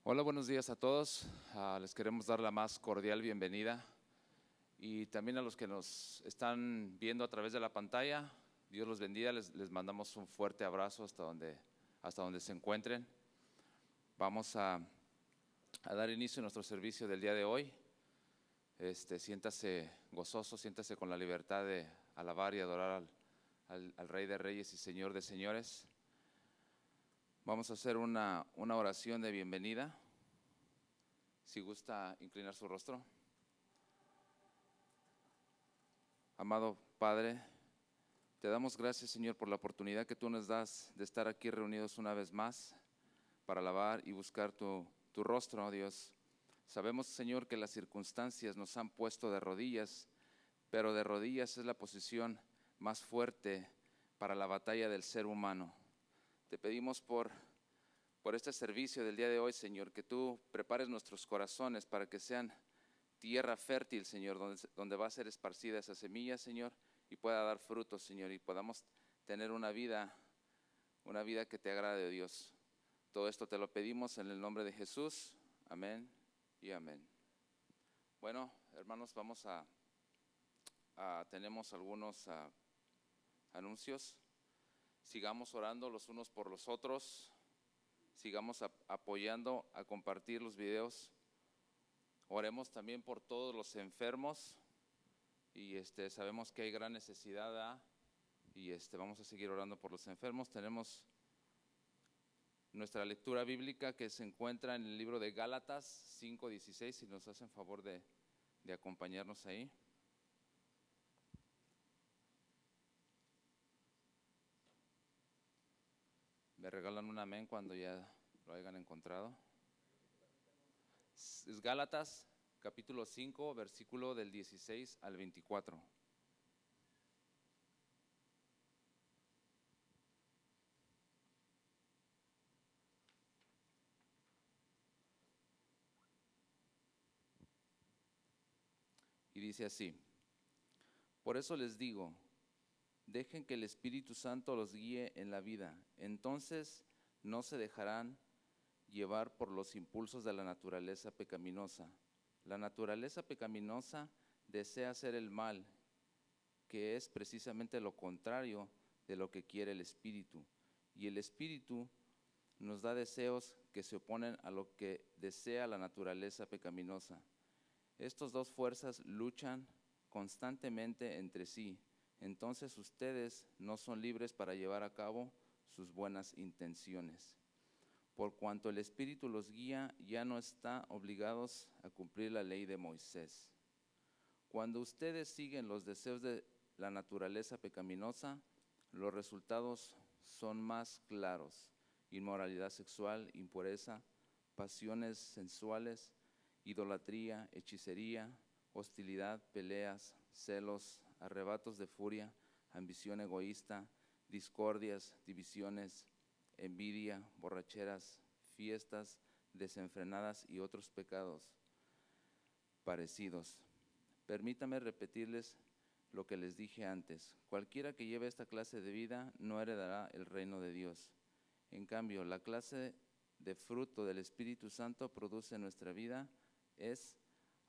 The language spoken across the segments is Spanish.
Hola, buenos días a todos. Les queremos dar la más cordial bienvenida y también a los que nos están viendo a través de la pantalla. Dios los bendiga, les mandamos un fuerte abrazo hasta donde se encuentren. Vamos a dar inicio a nuestro servicio del día de hoy. Siéntase gozoso, siéntase con la libertad de alabar y adorar al Rey de Reyes y Señor de Señores. Vamos a hacer una oración de bienvenida. Si gusta inclinar su rostro. Amado Padre, te damos gracias, Señor, por la oportunidad que tú nos das de estar aquí reunidos una vez más para alabar y buscar tu rostro, oh Dios. Sabemos, Señor, que las circunstancias nos han puesto de rodillas, pero de rodillas es la posición más fuerte para la batalla del ser humano. Te pedimos por este servicio del día de hoy, Señor, que tú prepares nuestros corazones para que sean tierra fértil, Señor, donde va a ser esparcida esa semilla, Señor, y pueda dar frutos, Señor, y podamos tener una vida que te agrade, Dios. Todo esto te lo pedimos en el nombre de Jesús. Amén y amén. Bueno, hermanos, tenemos algunos anuncios. Sigamos orando los unos por los otros. sigamos apoyando a compartir los videos. Oremos también por todos los enfermos y sabemos que hay gran necesidad, ¿verdad? Y vamos a seguir orando por los enfermos. Tenemos nuestra lectura bíblica que se encuentra en el libro de Gálatas 5:16, si nos hacen favor de acompañarnos ahí. Me regalan un amén cuando ya lo hayan encontrado. Es Gálatas capítulo 5, versículo del 16 al 24. Y dice así: por eso les digo, dejen que el Espíritu Santo los guíe en la vida, entonces no se dejarán llevar por los impulsos de la naturaleza pecaminosa. La naturaleza pecaminosa desea hacer el mal, que es precisamente lo contrario de lo que quiere el Espíritu. Y el Espíritu nos da deseos que se oponen a lo que desea la naturaleza pecaminosa. Estas dos fuerzas luchan constantemente entre sí. Entonces ustedes no son libres para llevar a cabo sus buenas intenciones. Por cuanto el Espíritu los guía, ya no están obligados a cumplir la ley de Moisés. Cuando ustedes siguen los deseos de la naturaleza pecaminosa, los resultados son más claros: inmoralidad sexual, impureza, pasiones sensuales, idolatría, hechicería, hostilidad, peleas, celos, arrebatos de furia, ambición egoísta, discordias, divisiones, envidia, borracheras, fiestas desenfrenadas y otros pecados parecidos. Permítame repetirles lo que les dije antes: cualquiera que lleve esta clase de vida no heredará el reino de Dios. En cambio, la clase de fruto del Espíritu Santo produce en nuestra vida es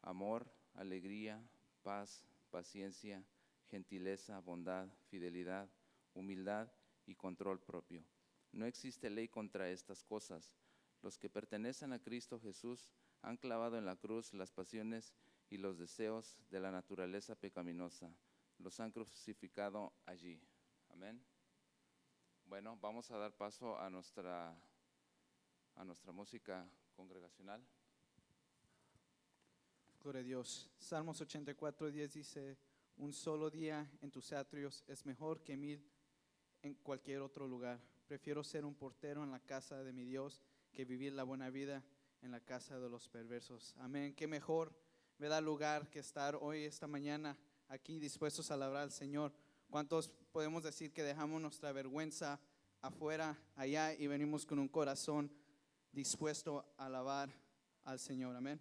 amor, alegría, paz, paciencia, gentileza, bondad, fidelidad, humildad y control propio. No existe ley contra estas cosas. Los que pertenecen a Cristo Jesús han clavado en la cruz las pasiones y los deseos de la naturaleza pecaminosa. Los han crucificado allí. Amén. Bueno, vamos a dar paso a nuestra música congregacional. Gloria a Dios. Salmos 84:10 dice: un solo día en tus atrios es mejor que 1000 en cualquier otro lugar. Prefiero ser un portero en la casa de mi Dios que vivir la buena vida en la casa de los perversos. Amén. Qué mejor, ¿verdad?, lugar que estar hoy, esta mañana, aquí dispuestos a alabar al Señor. ¿Cuántos podemos decir que dejamos nuestra vergüenza afuera, allá, y venimos con un corazón dispuesto a alabar al Señor? Amén.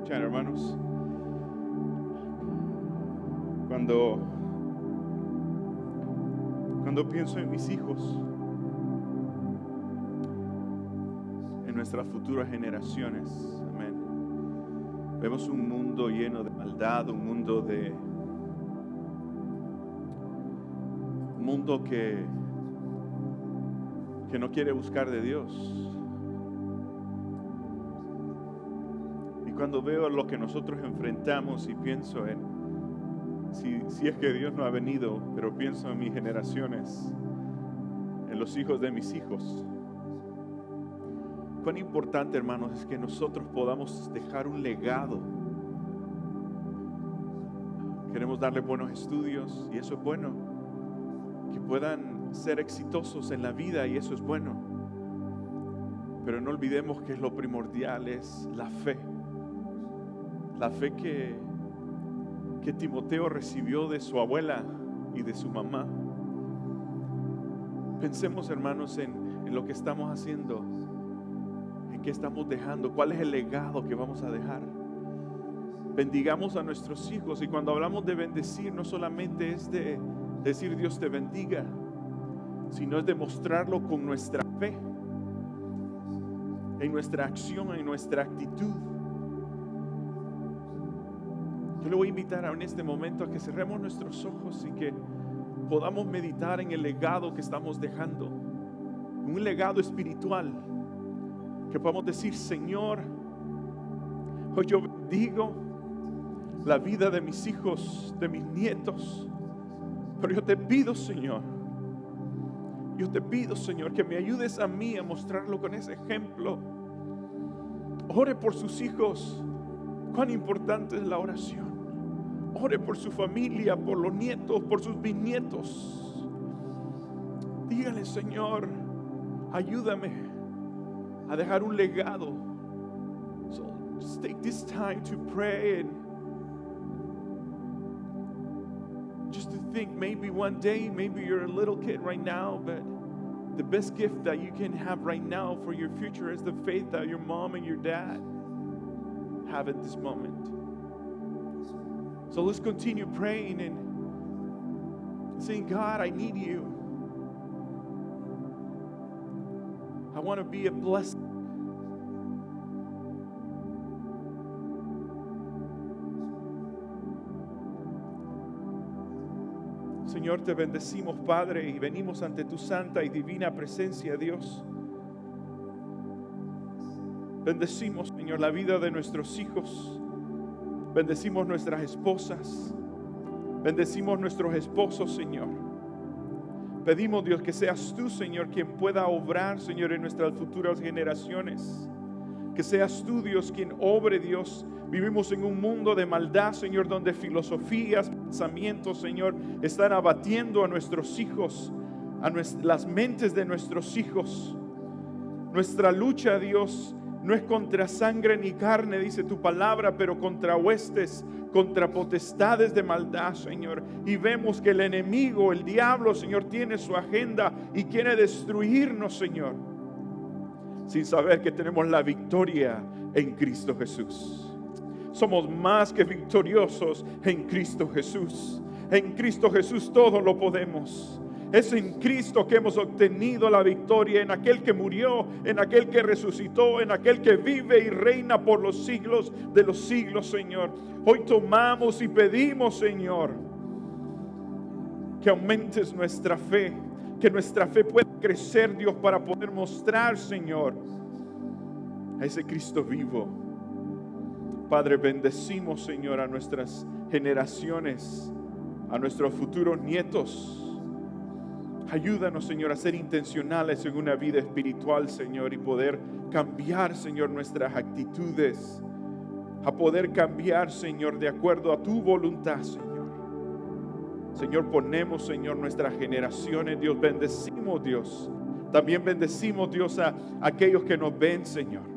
escuchan, hermanos? Cuando pienso en mis hijos, en nuestras futuras generaciones, amén. Vemos un mundo lleno de maldad, un mundo que no quiere buscar de Dios. Y cuando veo lo que nosotros enfrentamos y pienso en si es que Dios no ha venido, pero pienso en mis generaciones, en los hijos de mis hijos, cuán importante, hermanos, es que nosotros podamos dejar un legado. Queremos darle buenos estudios y eso es bueno, que puedan ser exitosos en la vida y eso es bueno, pero no olvidemos que lo primordial es la fe que Timoteo recibió de su abuela y de su mamá. Pensemos, hermanos, en lo que estamos haciendo, en qué estamos dejando, cuál es el legado que vamos a dejar. Bendigamos a nuestros hijos, y cuando hablamos de bendecir, no solamente es de decir Dios te bendiga, sino es demostrarlo con nuestra fe, en nuestra acción, en nuestra actitud. Yo le voy a invitar en este momento a que cerremos nuestros ojos y que podamos meditar en el legado que estamos dejando, un legado espiritual, que podamos decir: Señor, hoy yo bendigo la vida de mis hijos, de mis nietos, pero yo te pido, Señor, que me ayudes a mí a mostrarlo con ese ejemplo. Ore por sus hijos. Cuán importante es la oración. Ore por su familia, por los nietos, por sus bisnietos. Dígale: Señor, ayúdame a dejar un legado. So just take this time to pray and just to think, maybe one day, maybe you're a little kid right now, but the best gift that you can have right now for your future is the faith that your mom and your dad have at this moment. So let's continue praying and saying, God, I need you. I want to be a blessing. Señor, te bendecimos, Padre, y venimos ante tu santa y divina presencia, Dios. Bendecimos, Señor, la vida de nuestros hijos. Bendecimos nuestras esposas. Bendecimos nuestros esposos, Señor. Pedimos, Dios, que seas tú, Señor, quien pueda obrar, Señor, en nuestras futuras generaciones. Que seas tú, Dios, quien obre, Dios. Vivimos en un mundo de maldad, Señor, donde filosofías, pensamientos, Señor, están abatiendo a nuestros hijos, a las mentes de nuestros hijos. Nuestra lucha, Dios, no es contra sangre ni carne, dice tu palabra, pero contra huestes, contra potestades de maldad, Señor. Y vemos que el enemigo, el diablo, Señor, tiene su agenda y quiere destruirnos, Señor, sin saber que tenemos la victoria en Cristo Jesús. Somos más que victoriosos en Cristo Jesús. En Cristo Jesús todo lo podemos. Es en Cristo que hemos obtenido la victoria, en aquel que murió, en aquel que resucitó, en aquel que vive y reina por los siglos de los siglos, Señor. Hoy tomamos y pedimos, Señor, que aumentes nuestra fe, que nuestra fe pueda crecer, Dios, para poder mostrar, Señor, a ese Cristo vivo. Padre, bendecimos, Señor, a nuestras generaciones, a nuestros futuros nietos. Ayúdanos, Señor, a ser intencionales en una vida espiritual, Señor, y poder cambiar, Señor, nuestras actitudes, a poder cambiar, Señor, de acuerdo a tu voluntad, Señor. Señor, ponemos, Señor, nuestras generaciones, Dios, bendecimos, Dios. También bendecimos, Dios, a aquellos que nos ven, Señor.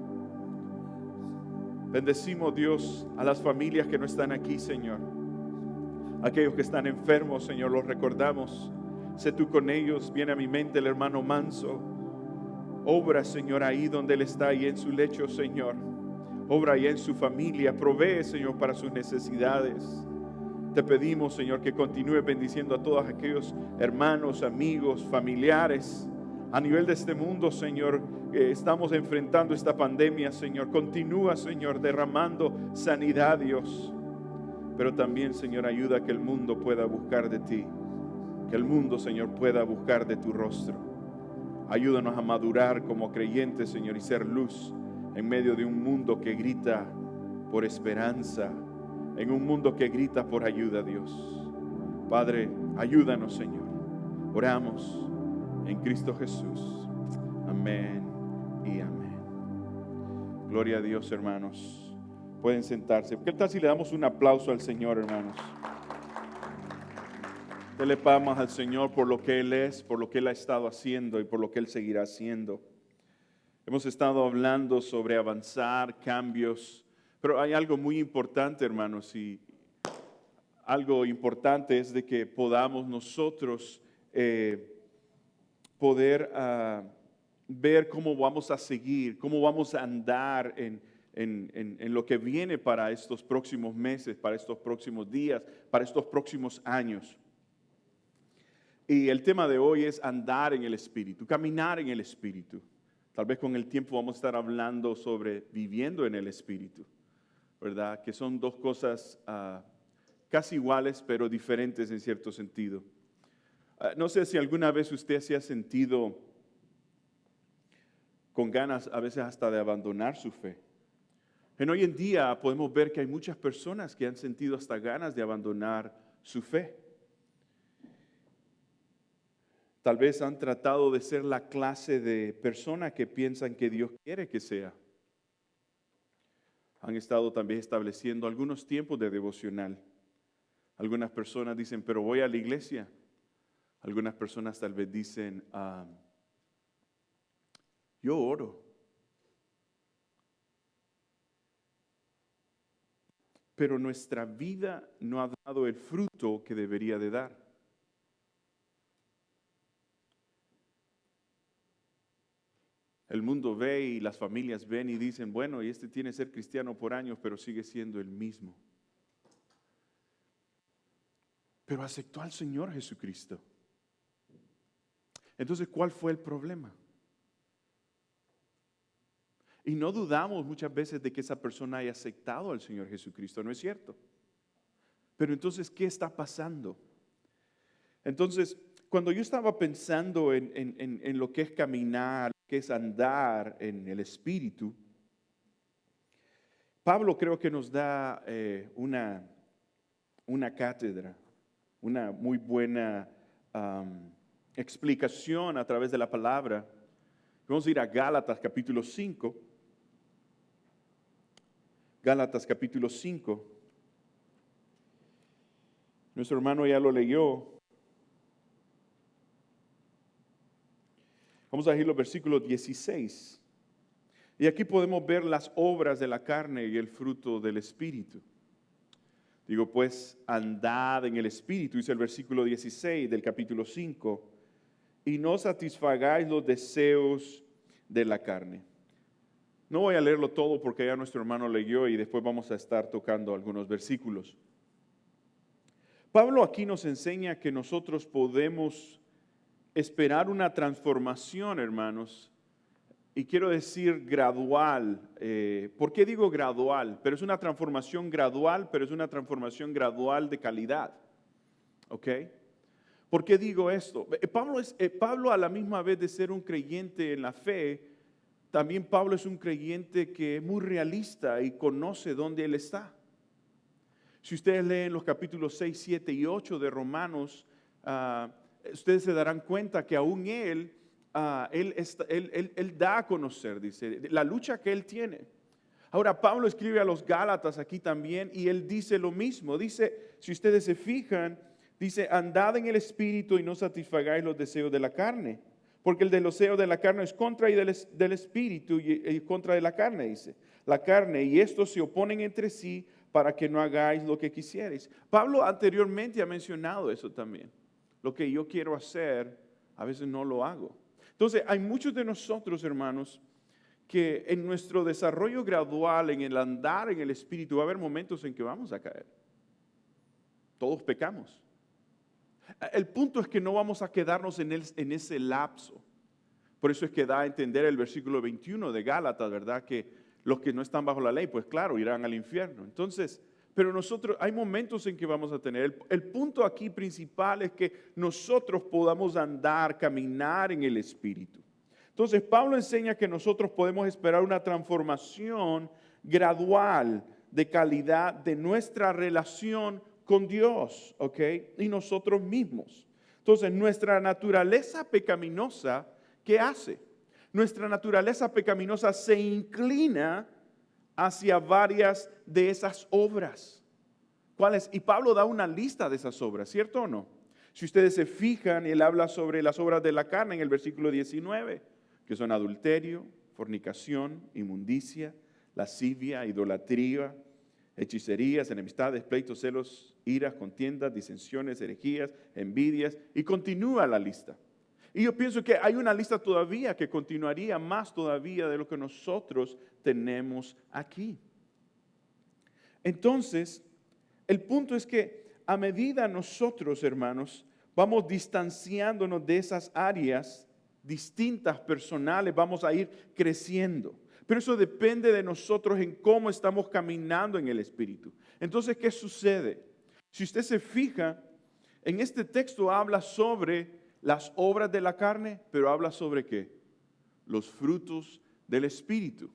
Bendecimos, Dios, a las familias que no están aquí, Señor. Aquellos que están enfermos, Señor, los recordamos. Sé tú con ellos. Viene a mi mente el hermano Manso. Obra, Señor, ahí donde él está, ahí en su lecho, Señor. Obra ya en su familia, provee, Señor, para sus necesidades. Te pedimos, Señor, que continúe bendiciendo a todos aquellos hermanos, amigos, familiares. A nivel de este mundo, Señor, estamos enfrentando esta pandemia, Señor. Continúa, Señor, derramando sanidad, Dios. Pero también, Señor, ayuda a que el mundo pueda buscar de ti. Que el mundo, Señor, pueda buscar de tu rostro. Ayúdanos a madurar como creyentes, Señor, y ser luz en medio de un mundo que grita por esperanza, en un mundo que grita por ayuda, Dios. Padre, ayúdanos, Señor. Oramos en Cristo Jesús. Amén y amén. Gloria a Dios, hermanos. Pueden sentarse. ¿Qué tal si le damos un aplauso al Señor, hermanos? Dele palmas al Señor por lo que Él es, por lo que Él ha estado haciendo y por lo que Él seguirá haciendo. Hemos estado hablando sobre avanzar, cambios, pero hay algo muy importante, hermanos, y algo importante es de que podamos nosotros poder ver cómo vamos a seguir, cómo vamos a andar en lo que viene para estos próximos meses, para estos próximos días, para estos próximos años. Y el tema de hoy es andar en el Espíritu, caminar en el Espíritu. Tal vez con el tiempo vamos a estar hablando sobre viviendo en el Espíritu, ¿verdad? Que son dos cosas casi iguales, pero diferentes en cierto sentido. No sé si alguna vez usted se ha sentido con ganas a veces hasta de abandonar su fe. Hoy en día podemos ver que hay muchas personas que han sentido hasta ganas de abandonar su fe. Tal vez han tratado de ser la clase de persona que piensan que Dios quiere que sea. Han estado también estableciendo algunos tiempos de devocional. Algunas personas dicen, pero voy a la iglesia. Algunas personas tal vez dicen, yo oro. Pero nuestra vida no ha dado el fruto que debería de dar. El mundo ve y las familias ven y dicen, bueno, y este tiene que ser cristiano por años, pero sigue siendo el mismo. Pero aceptó al Señor Jesucristo. Entonces, ¿cuál fue el problema? Y no dudamos muchas veces de que esa persona haya aceptado al Señor Jesucristo, ¿no es cierto? Pero entonces, ¿qué está pasando? Entonces, cuando yo estaba pensando en lo que es caminar, que es andar en el Espíritu, Pablo creo que nos da una cátedra, una muy buena explicación a través de la palabra. Vamos a ir a Gálatas capítulo 5. Gálatas capítulo 5. Nuestro hermano ya lo leyó. Vamos a ir los versículos 16. Y aquí podemos ver las obras de la carne y el fruto del Espíritu. Digo, pues, andad en el Espíritu, dice el versículo 16 del capítulo 5, y no satisfagáis los deseos de la carne. No voy a leerlo todo porque ya nuestro hermano leyó y después vamos a estar tocando algunos versículos. Pablo aquí nos enseña que nosotros podemos esperar una transformación, hermanos, y quiero decir gradual. ¿Por qué digo gradual? Pero es una transformación gradual, pero es una transformación gradual de calidad. ¿Ok? ¿Por qué digo esto? Pablo a la misma vez de ser un creyente en la fe, también Pablo es un creyente que es muy realista y conoce dónde él está. Si ustedes leen los capítulos 6, 7 y 8 de Romanos, ustedes se darán cuenta que aún él da a conocer, dice, la lucha que él tiene. Ahora, Pablo escribe a los Gálatas aquí también y él dice lo mismo. Dice, si ustedes se fijan, dice, andad en el Espíritu y no satisfagáis los deseos de la carne. Porque el deseo de la carne es contra y del Espíritu y contra de la carne, dice. La carne y estos se oponen entre sí para que no hagáis lo que quisierais. Pablo anteriormente ha mencionado eso también. Lo que yo quiero hacer, a veces no lo hago. Entonces, hay muchos de nosotros, hermanos, que en nuestro desarrollo gradual, en el andar en el Espíritu, va a haber momentos en que vamos a caer. Todos pecamos. El punto es que no vamos a quedarnos en ese lapso. Por eso es que da a entender el versículo 21 de Gálatas, ¿verdad? Que los que no están bajo la ley, pues claro, irán al infierno. Entonces, pero nosotros, hay momentos en que vamos a tener. El punto aquí principal es que nosotros podamos andar, caminar en el Espíritu. Entonces, Pablo enseña que nosotros podemos esperar una transformación gradual de calidad de nuestra relación con Dios, ¿ok? Y nosotros mismos. Entonces, nuestra naturaleza pecaminosa, ¿qué hace? Nuestra naturaleza pecaminosa se inclina hacia varias de esas obras. ¿Cuáles? Y Pablo da una lista de esas obras, ¿cierto o no? Si ustedes se fijan, él habla sobre las obras de la carne en el versículo 19, que son adulterio, fornicación, inmundicia, lascivia, idolatría, hechicerías, enemistades, pleitos, celos, iras, contiendas, disensiones, herejías, envidias, y continúa la lista. Y yo pienso que hay una lista todavía que continuaría más todavía de lo que nosotros tenemos aquí. Entonces, el punto es que a medida nosotros, hermanos, vamos distanciándonos de esas áreas distintas, personales, vamos a ir creciendo. Pero eso depende de nosotros en cómo estamos caminando en el Espíritu. Entonces, ¿qué sucede? Si usted se fija, en este texto habla sobre las obras de la carne, pero habla sobre ¿qué? Los frutos del Espíritu.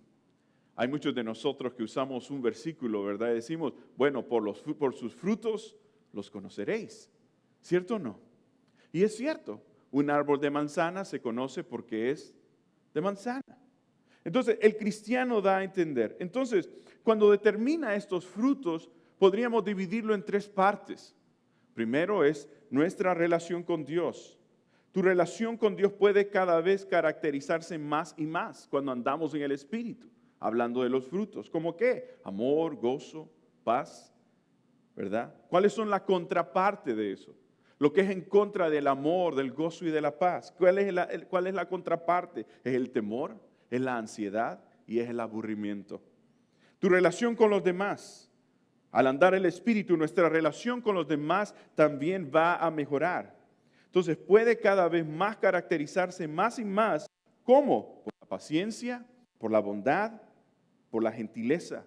Hay muchos de nosotros que usamos un versículo, ¿verdad? Y decimos, bueno, por sus frutos los conoceréis. ¿Cierto o no? Y es cierto, un árbol de manzana se conoce porque es de manzana. Entonces, el cristiano da a entender. Entonces, cuando determina estos frutos, podríamos dividirlo en tres partes. Primero es nuestra relación con Dios. Tu relación con Dios puede cada vez caracterizarse más y más cuando andamos en el Espíritu, hablando de los frutos. ¿Cómo qué? Amor, gozo, paz, ¿verdad? ¿Cuáles son la contraparte de eso? Lo que es en contra del amor, del gozo y de la paz. ¿Cuál es la contraparte? Es el temor, es la ansiedad y es el aburrimiento. Tu relación con los demás. Al andar el Espíritu, nuestra relación con los demás también va a mejorar. Entonces puede cada vez más caracterizarse más y más. ¿Cómo? Por la paciencia, por la bondad, por la gentileza.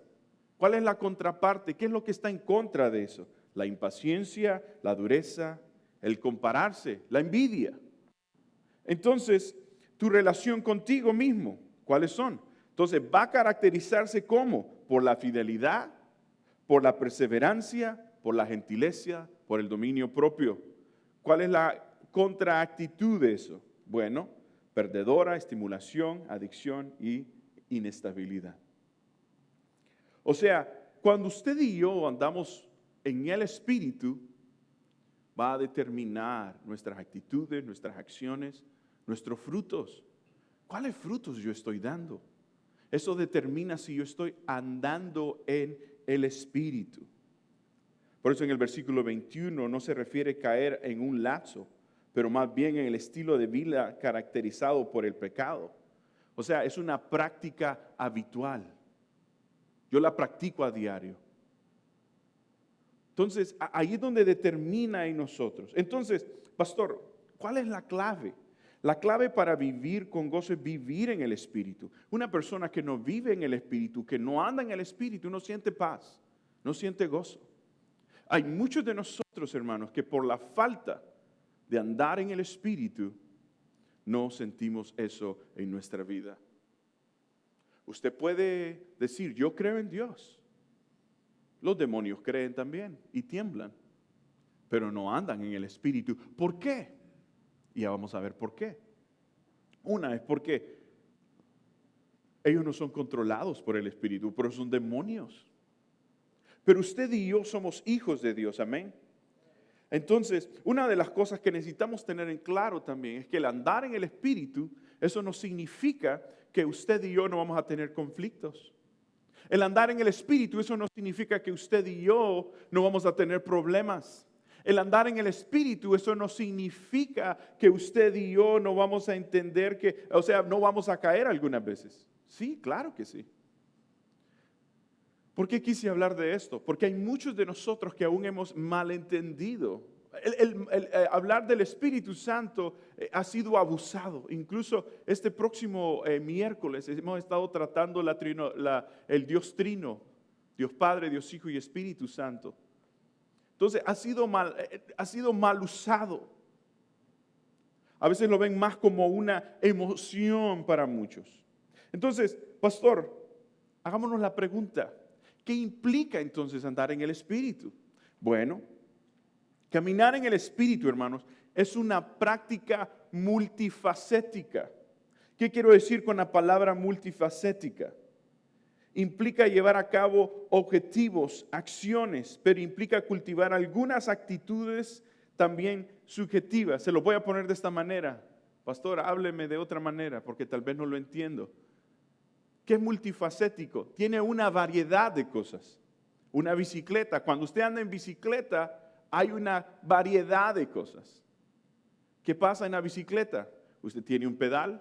¿Cuál es la contraparte? ¿Qué es lo que está en contra de eso? La impaciencia, la dureza, el compararse, la envidia. Entonces, tu relación contigo mismo, ¿cuáles son? Entonces, va a caracterizarse ¿cómo? Por la fidelidad, por la perseverancia, por la gentileza, por el dominio propio. ¿Cuál es la contraactitud de eso? Bueno, perdedora, estimulación, adicción y inestabilidad. O sea, cuando usted y yo andamos en el Espíritu, va a determinar nuestras actitudes, nuestras acciones, nuestros frutos. ¿Cuáles frutos yo estoy dando? Eso determina si yo estoy andando en el Espíritu. Por eso en el versículo 21 no se refiere a caer en un lazo, pero más bien en el estilo de vida caracterizado por el pecado. O sea, es una práctica habitual. Yo la practico a diario. Entonces, ahí es donde determina en nosotros. Entonces, pastor, ¿cuál es la clave? La clave para vivir con gozo es vivir en el Espíritu. Una persona que no vive en el Espíritu, que no anda en el Espíritu, no siente paz, no siente gozo. Hay muchos de nosotros, hermanos, que por la falta de andar en el Espíritu, no sentimos eso en nuestra vida. Usted puede decir, yo creo en Dios. Los demonios creen también y tiemblan, pero no andan en el Espíritu. ¿Por qué? Y ya vamos a ver por qué. Una es porque ellos no son controlados por el Espíritu, pero son demonios. Pero usted y yo somos hijos de Dios, amén. Entonces, una de las cosas que necesitamos tener en claro también es que el andar en el Espíritu, eso no significa que usted y yo no vamos a tener conflictos. El andar en el Espíritu, eso no significa que usted y yo no vamos a tener problemas. El andar en el Espíritu, eso no significa que usted y yo no vamos a entender no vamos a caer algunas veces. Sí, claro que sí. ¿Por qué quise hablar de esto? Porque hay muchos de nosotros que aún hemos malentendido. Hablar del Espíritu Santo ha sido abusado. Incluso este próximo miércoles hemos estado tratando el Dios Trino, Dios Padre, Dios Hijo y Espíritu Santo. Entonces ha sido mal usado. A veces lo ven más como una emoción para muchos. Entonces, pastor, hagámonos la pregunta. ¿Qué implica entonces andar en el Espíritu? Bueno, caminar en el Espíritu, hermanos, es una práctica multifacética. ¿Qué quiero decir con la palabra multifacética? Implica llevar a cabo objetivos, acciones, pero implica cultivar algunas actitudes también subjetivas. Se lo voy a poner de esta manera. Pastor, hábleme de otra manera porque tal vez no lo entiendo. ¿Qué es multifacético? Tiene una variedad de cosas. Una bicicleta, cuando usted anda en bicicleta, hay una variedad de cosas. ¿Qué pasa en la bicicleta? Usted tiene un pedal,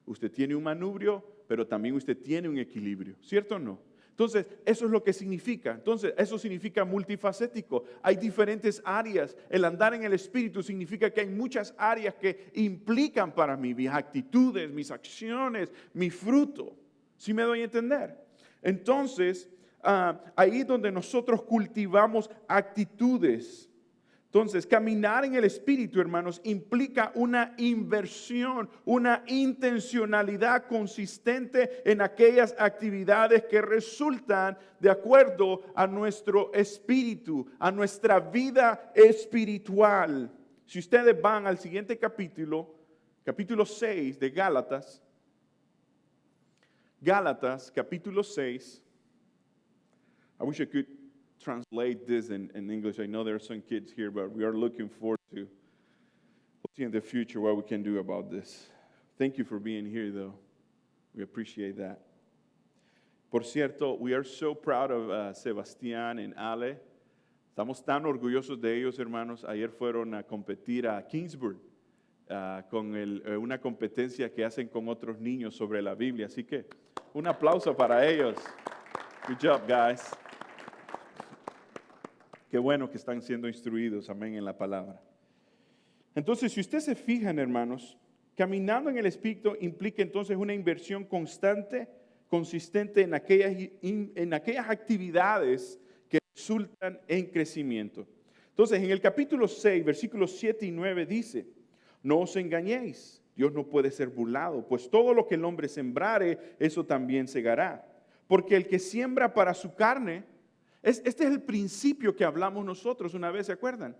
usted tiene un manubrio, pero también usted tiene un equilibrio, ¿cierto o no? Entonces, eso es lo que significa. Entonces, eso significa multifacético. Hay diferentes áreas. El andar en el Espíritu significa que hay muchas áreas que implican para mí mis actitudes, mis acciones, mi fruto. ¿Sí me doy a entender? Entonces, ahí donde nosotros cultivamos actitudes. Entonces, caminar en el Espíritu, hermanos, implica una inversión, una intencionalidad consistente en aquellas actividades que resultan de acuerdo a nuestro espíritu, a nuestra vida espiritual. Si ustedes van al siguiente capítulo 6 de Gálatas, capítulo 6. I wish I could translate this in English. I know there are some kids here, but we are looking forward to see in the future what we can do about this. Thank you for being here, though. We appreciate that. Por cierto, we are so proud of Sebastián and Ale. Estamos tan orgullosos de ellos, hermanos. Ayer fueron a competir a Kingsburg con una competencia que hacen con otros niños sobre la Biblia. Así que un aplauso para ellos. Good job, guys. Qué bueno que están siendo instruidos, amén, en la palabra. Entonces, si ustedes se fijan, hermanos, caminando en el Espíritu implica entonces una inversión constante, consistente en aquellas actividades que resultan en crecimiento. Entonces, en el capítulo 6, versículos 7 y 9 dice: no os engañéis, Dios no puede ser burlado, pues todo lo que el hombre sembrare, eso también segará. Porque el que siembra para su carne, este es el principio que hablamos nosotros una vez, ¿se acuerdan?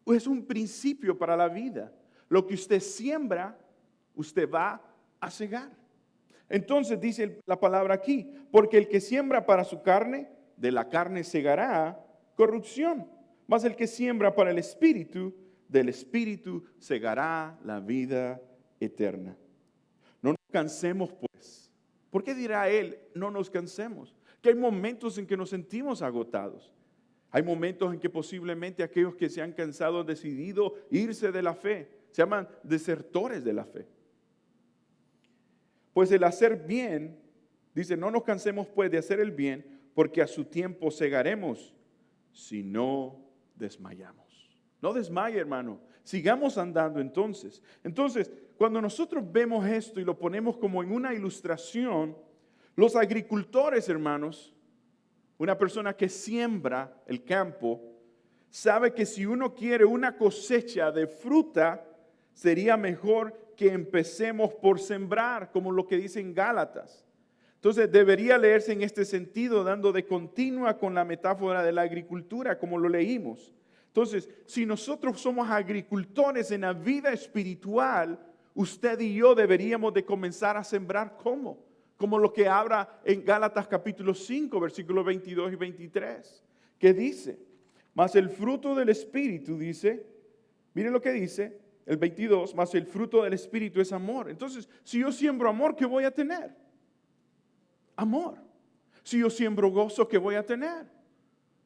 Es un principio para la vida. Lo que usted siembra, usted va a segar. Entonces dice la palabra aquí: porque el que siembra para su carne, de la carne segará corrupción. Mas el que siembra para el Espíritu, del Espíritu segará la vida eterna. No nos cansemos, pues. ¿Por qué dirá él, no nos cansemos? Que hay momentos en que nos sentimos agotados. Hay momentos en que posiblemente aquellos que se han cansado han decidido irse de la fe. Se llaman desertores de la fe. Pues el hacer bien, dice, no nos cansemos pues de hacer el bien, porque a su tiempo segaremos si no desmayamos. No desmaye, hermano. Sigamos andando entonces. Entonces, cuando nosotros vemos esto y lo ponemos como en una ilustración, los agricultores, hermanos, una persona que siembra el campo, sabe que si uno quiere una cosecha de fruta, sería mejor que empecemos por sembrar, como lo que dice en Gálatas. Entonces, debería leerse en este sentido, dando de continua con la metáfora de la agricultura, como lo leímos. Entonces, si nosotros somos agricultores en la vida espiritual, usted y yo deberíamos de comenzar a sembrar ¿cómo? Como lo que habla en Gálatas capítulo 5, versículos 22 y 23, que dice, mas el fruto del Espíritu dice, miren lo que dice, el 22, mas el fruto del Espíritu es amor. Entonces, si yo siembro amor, ¿qué voy a tener? Amor. Si yo siembro gozo, ¿qué voy a tener?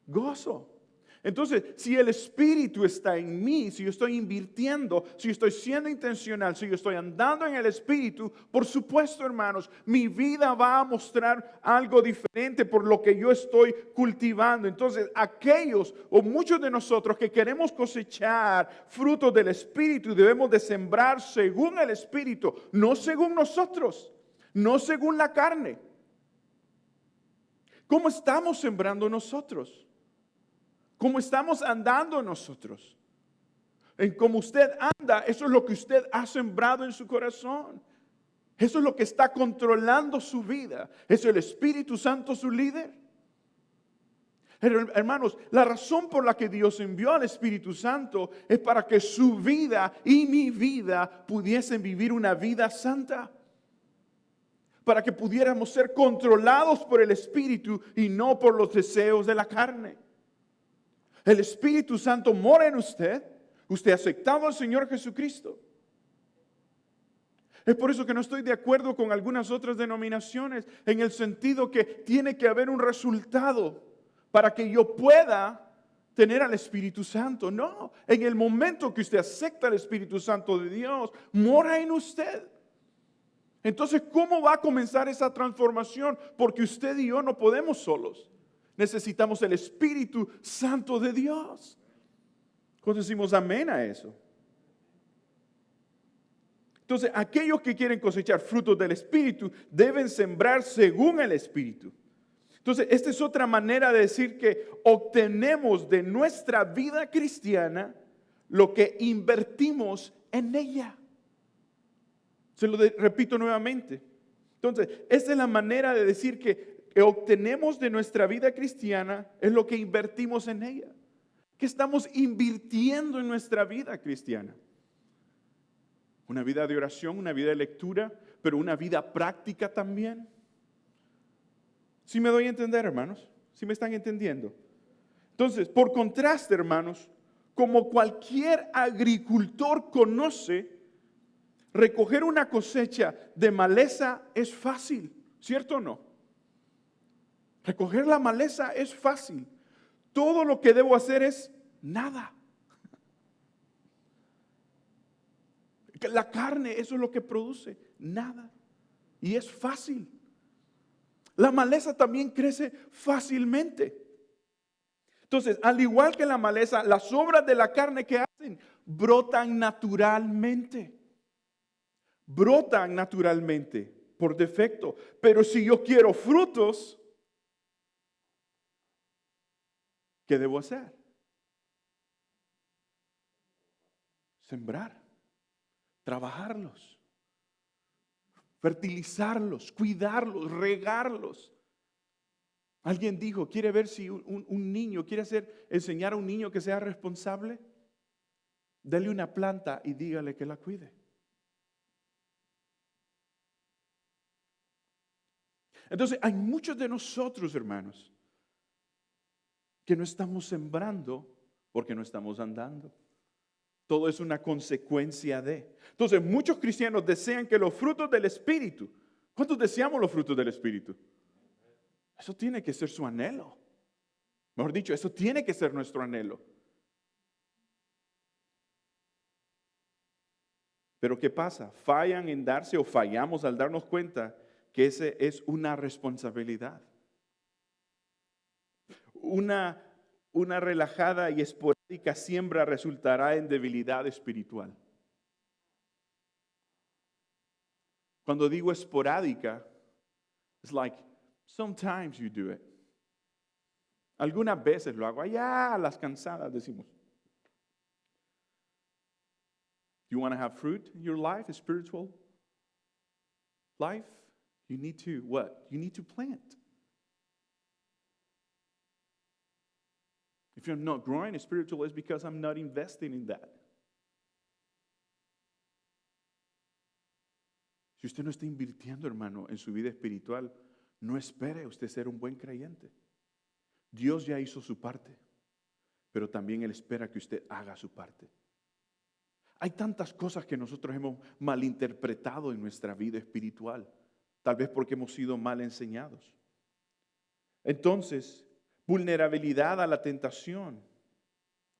Gozo. Entonces, si el Espíritu está en mí, si yo estoy invirtiendo, si yo estoy siendo intencional, si yo estoy andando en el Espíritu, por supuesto, hermanos, mi vida va a mostrar algo diferente por lo que yo estoy cultivando. Entonces, aquellos o muchos de nosotros que queremos cosechar frutos del Espíritu, debemos de sembrar según el Espíritu, no según nosotros, no según la carne. ¿Cómo estamos sembrando nosotros? ¿Cómo estamos andando nosotros? En cómo usted anda, eso es lo que usted ha sembrado en su corazón. Eso es lo que está controlando su vida. ¿Es el Espíritu Santo su líder? Hermanos, la razón por la que Dios envió al Espíritu Santo es para que su vida y mi vida pudiesen vivir una vida santa. Para que pudiéramos ser controlados por el Espíritu y no por los deseos de la carne. El Espíritu Santo mora en usted. Usted ha aceptado al Señor Jesucristo. Es por eso que no estoy de acuerdo con algunas otras denominaciones en el sentido que tiene que haber un resultado para que yo pueda tener al Espíritu Santo. No, en el momento que usted acepta al Espíritu Santo de Dios, mora en usted. Entonces, ¿cómo va a comenzar esa transformación? Porque usted y yo no podemos solos. Necesitamos el Espíritu Santo de Dios. Cuando decimos amén a eso. Entonces, aquellos que quieren cosechar frutos del Espíritu deben sembrar según el Espíritu. Entonces, esta es otra manera de decir que obtenemos de nuestra vida cristiana lo que invertimos en ella. Se lo repito nuevamente. Entonces, esta es la manera de decir que obtenemos de nuestra vida cristiana es lo que invertimos en ella. ¿Qué estamos invirtiendo en nuestra vida cristiana? Una vida de oración, una vida de lectura, pero una vida práctica también. ¿Sí me doy a entender, hermanos? ¿Sí me están entendiendo? Entonces, por contraste, hermanos, como cualquier agricultor conoce, recoger una cosecha de maleza es fácil, ¿cierto o no? Recoger la maleza es fácil. Todo lo que debo hacer es nada. La carne, eso es lo que produce, nada. Y es fácil. La maleza también crece fácilmente. Entonces, al igual que la maleza, las obras de la carne que hacen, brotan naturalmente. Brotan naturalmente, por defecto. Pero si yo quiero frutos, ¿qué debo hacer? Sembrar, trabajarlos, fertilizarlos, cuidarlos, regarlos. Alguien dijo, ¿quiere ver si un niño, enseñar a un niño que sea responsable? Dele una planta y dígale que la cuide. Entonces, hay muchos de nosotros, hermanos, que no estamos sembrando porque no estamos andando. Todo es una consecuencia de. Entonces, muchos cristianos desean que los frutos del Espíritu. ¿Cuántos deseamos los frutos del Espíritu? Eso tiene que ser su anhelo. Mejor dicho, eso tiene que ser nuestro anhelo. Pero ¿qué pasa? Fallan en darse o fallamos al darnos cuenta que esa es una responsabilidad. Una relajada y esporádica siembra resultará en debilidad espiritual. Cuando digo esporádica, it's like sometimes you do it. Algunas veces lo hago, allá a las cansadas decimos. You want to have fruit in your life, a spiritual life? You need to what? You need to plant. If you're not growing spiritual, it's because I'm not investing in that. Si usted no está invirtiendo, hermano, en su vida espiritual, no espere usted ser un buen creyente. Dios ya hizo su parte, pero también Él espera que usted haga su parte. Hay tantas cosas que nosotros hemos malinterpretado en nuestra vida espiritual, tal vez porque hemos sido mal enseñados. Entonces, vulnerabilidad a la tentación.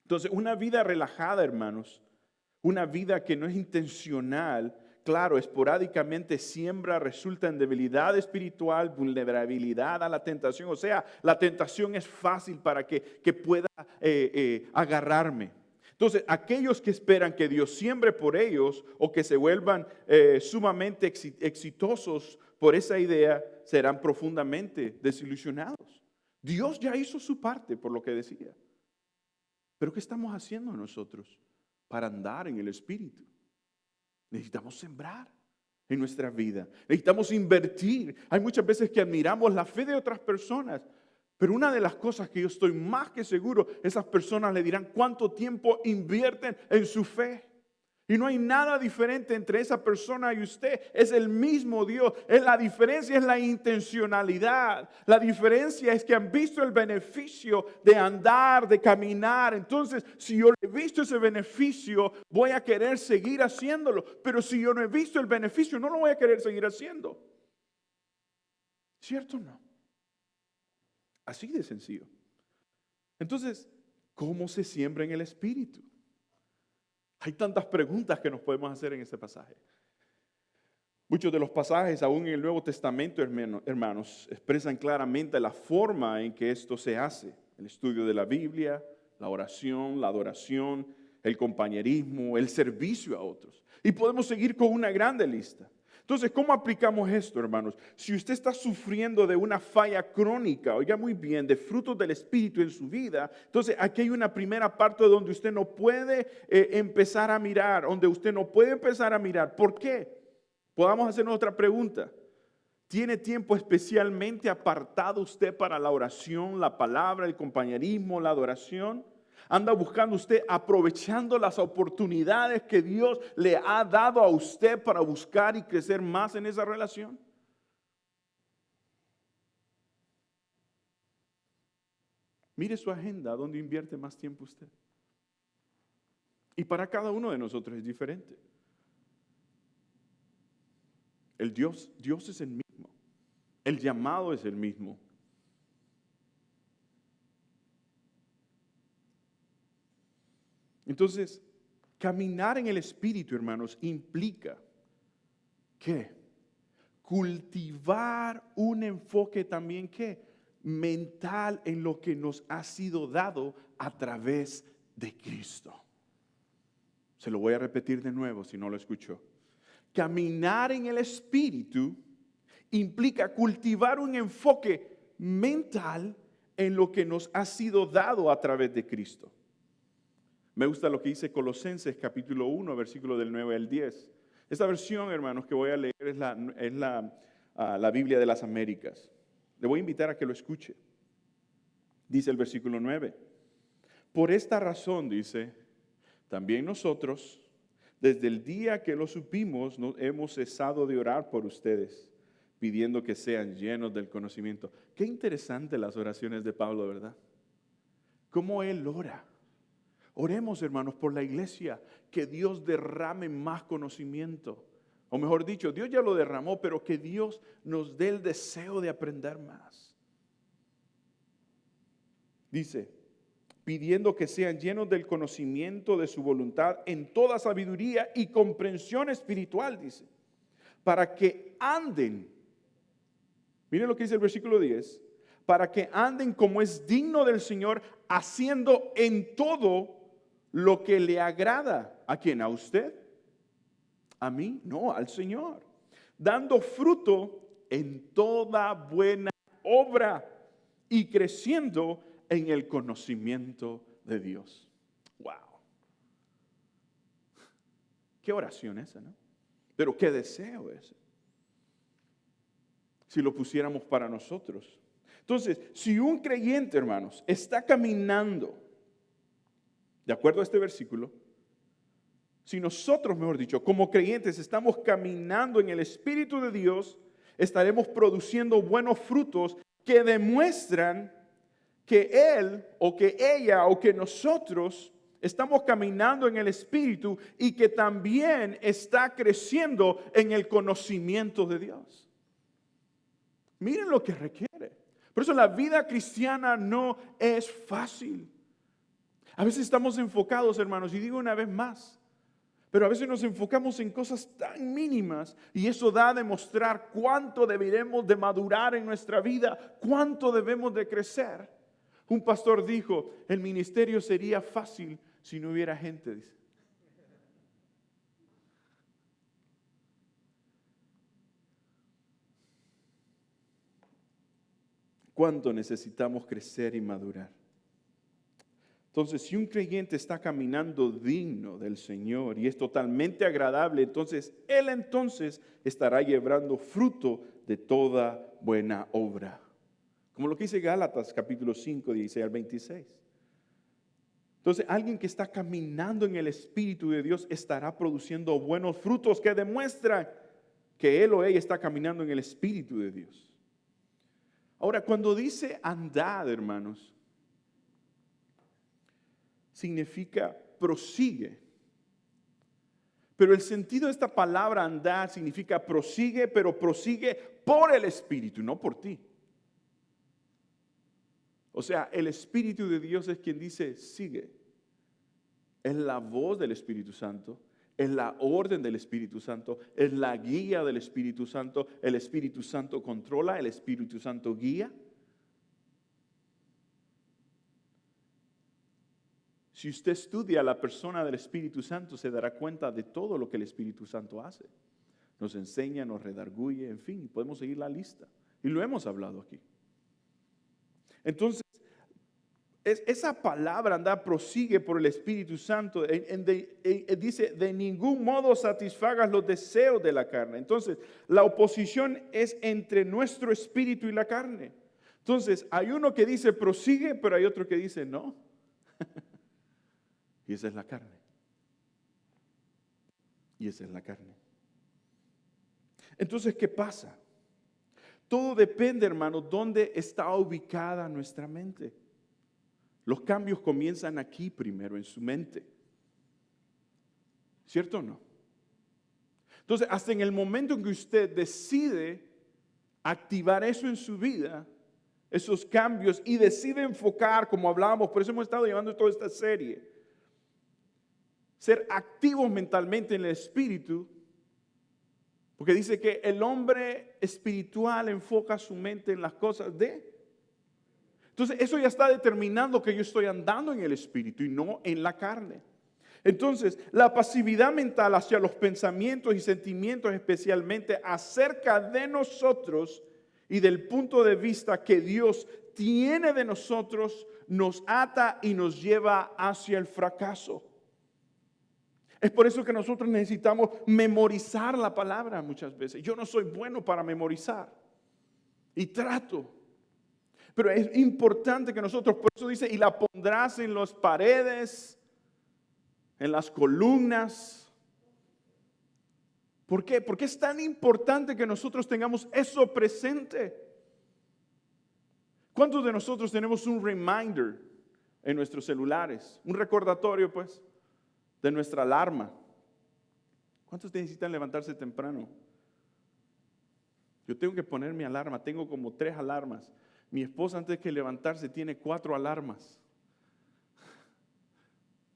Entonces, una vida relajada, hermanos, una vida que no es intencional, claro, esporádicamente siembra, resulta en debilidad espiritual, vulnerabilidad a la tentación. O sea, la tentación es fácil para que pueda agarrarme. Entonces, aquellos que esperan que Dios siembre por ellos o que se vuelvan sumamente exitosos por esa idea, serán profundamente desilusionados. Dios ya hizo su parte, por lo que decía. Pero ¿qué estamos haciendo nosotros para andar en el Espíritu? Necesitamos sembrar en nuestra vida. Necesitamos invertir. Hay muchas veces que admiramos la fe de otras personas. Pero una de las cosas que yo estoy más que seguro, esas personas le dirán cuánto tiempo invierten en su fe. Y no hay nada diferente entre esa persona y usted. Es el mismo Dios. La diferencia es la intencionalidad. La diferencia es que han visto el beneficio de andar, de caminar. Entonces, si yo he visto ese beneficio, voy a querer seguir haciéndolo. Pero si yo no he visto el beneficio, no lo voy a querer seguir haciendo. ¿Cierto o no? Así de sencillo. Entonces, ¿cómo se siembra en el Espíritu? Hay tantas preguntas que nos podemos hacer en este pasaje. Muchos de los pasajes, aún en el Nuevo Testamento, hermanos, expresan claramente la forma en que esto se hace. El estudio de la Biblia, la oración, la adoración, el compañerismo, el servicio a otros. Y podemos seguir con una grande lista. Entonces, ¿cómo aplicamos esto, hermanos? Si usted está sufriendo de una falla crónica, oiga muy bien, de frutos del Espíritu en su vida, entonces aquí hay una primera parte donde usted no puede empezar a mirar, donde usted no puede empezar a mirar. ¿Por qué? Podamos hacernos otra pregunta. ¿Tiene tiempo especialmente apartado usted para la oración, la palabra, el compañerismo, la adoración? ¿Anda buscando usted, aprovechando las oportunidades que Dios le ha dado a usted para buscar y crecer más en esa relación? Mire su agenda, ¿dónde invierte más tiempo usted? Y para cada uno de nosotros es diferente. Dios es el mismo. El llamado es el mismo. Entonces, caminar en el Espíritu, hermanos, implica ¿qué? Cultivar un enfoque también ¿qué? Mental en lo que nos ha sido dado a través de Cristo. Se lo voy a repetir de nuevo si no lo escuchó. Caminar en el Espíritu implica cultivar un enfoque mental en lo que nos ha sido dado a través de Cristo. Me gusta lo que dice Colosenses capítulo 1, versículo del 9 al 10. Esta versión, hermanos, que voy a leer es la Biblia de las Américas. Le voy a invitar a que lo escuche. Dice el versículo 9. Por esta razón, dice, también nosotros, desde el día que lo supimos, no hemos cesado de orar por ustedes, pidiendo que sean llenos del conocimiento. Qué interesante las oraciones de Pablo, ¿verdad? Cómo él ora. Oremos, hermanos, por la iglesia, que Dios derrame más conocimiento. O mejor dicho, Dios ya lo derramó, pero que Dios nos dé el deseo de aprender más. Dice, pidiendo que sean llenos del conocimiento de su voluntad en toda sabiduría y comprensión espiritual, dice, para que anden. Miren lo que dice el versículo 10. Para que anden como es digno del Señor, haciendo en todo lo que le agrada. ¿A quién? ¿A usted? ¿A mí? No, al Señor. Dando fruto en toda buena obra y creciendo en el conocimiento de Dios. Wow. Qué oración esa, ¿no? Pero qué deseo ese. Si lo pusiéramos para nosotros. Entonces, si un creyente, hermanos, está caminando de acuerdo a este versículo, si nosotros, mejor dicho, como creyentes estamos caminando en el Espíritu de Dios, estaremos produciendo buenos frutos que demuestran que Él o que ella o que nosotros estamos caminando en el Espíritu y que también está creciendo en el conocimiento de Dios. Miren lo que requiere. Por eso la vida cristiana no es fácil. A veces estamos enfocados, hermanos, y digo una vez más, pero a veces nos enfocamos en cosas tan mínimas y eso da a demostrar cuánto deberemos de madurar en nuestra vida, cuánto debemos de crecer. Un pastor dijo, el ministerio sería fácil si no hubiera gente, dice. ¿Cuánto necesitamos crecer y madurar? Entonces, si un creyente está caminando digno del Señor y es totalmente agradable, entonces Él estará llevando fruto de toda buena obra. Como lo que dice Gálatas capítulo 5, 16 al 26. Entonces, alguien que está caminando en el Espíritu de Dios estará produciendo buenos frutos que demuestran que él o ella está caminando en el Espíritu de Dios. Ahora, cuando dice andad, hermanos, significa prosigue. Pero el sentido de esta palabra andar significa prosigue, pero prosigue por el Espíritu, no por ti. O sea, el Espíritu de Dios es quien dice sigue. Es la voz del Espíritu Santo, es la orden del Espíritu Santo, es la guía del Espíritu Santo. El Espíritu Santo controla, el Espíritu Santo guía. Si usted estudia a la persona del Espíritu Santo, se dará cuenta de todo lo que el Espíritu Santo hace. Nos enseña, nos redarguye, en fin, podemos seguir la lista. Y lo hemos hablado aquí. Entonces, esa palabra andar prosigue por el Espíritu Santo. Dice, de ningún modo satisfagas los deseos de la carne. Entonces, la oposición es entre nuestro espíritu y la carne. Entonces, hay uno que dice prosigue, pero hay otro que dice no. Y esa es la carne. Y esa es la carne. Entonces, ¿qué pasa? Todo depende, hermano, dónde está ubicada nuestra mente. Los cambios comienzan aquí primero, en su mente. ¿Cierto o no? Entonces, hasta en el momento en que usted decide activar eso en su vida, esos cambios, y decide enfocar, como hablábamos, por eso hemos estado llevando toda esta serie, ser activos mentalmente en el espíritu, porque dice que el hombre espiritual enfoca su mente en las cosas de. Entonces eso ya está determinando que yo estoy andando en el espíritu y no en la carne. Entonces la pasividad mental hacia los pensamientos y sentimientos, especialmente acerca de nosotros y del punto de vista que Dios tiene de nosotros, nos ata y nos lleva hacia el fracaso. Es por eso que nosotros necesitamos memorizar la palabra muchas veces. Yo no soy bueno para memorizar y trato. Pero es importante que nosotros, por eso dice, y la pondrás en las paredes, en las columnas. ¿Por qué? Porque es tan importante que nosotros tengamos eso presente. ¿Cuántos de nosotros tenemos un reminder en nuestros celulares? Un recordatorio, pues, de nuestra alarma. ¿Cuántos necesitan levantarse temprano? Yo tengo que poner mi alarma, tengo como 3 alarmas. Mi esposa antes de levantarse tiene 4 alarmas.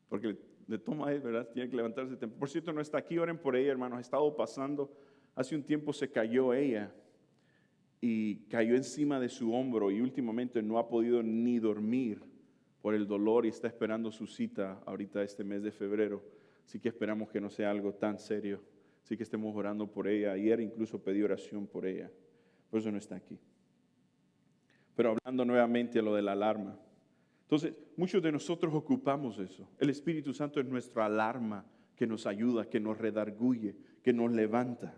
Porque le toma ahí, ¿verdad? Tiene que levantarse temprano. Por cierto, no está aquí, oren por ella, hermanos. Ha estado pasando, hace un tiempo se cayó ella y cayó encima de su hombro y últimamente no ha podido ni dormir por el dolor y está esperando su cita ahorita este mes de febrero. Así que esperamos que no sea algo tan serio. Así que estemos orando por ella. Ayer incluso pedí oración por ella. Por eso no está aquí. Pero hablando nuevamente a lo de la alarma. Entonces, muchos de nosotros ocupamos eso. El Espíritu Santo es nuestra alarma que nos ayuda, que nos redarguye, que nos levanta.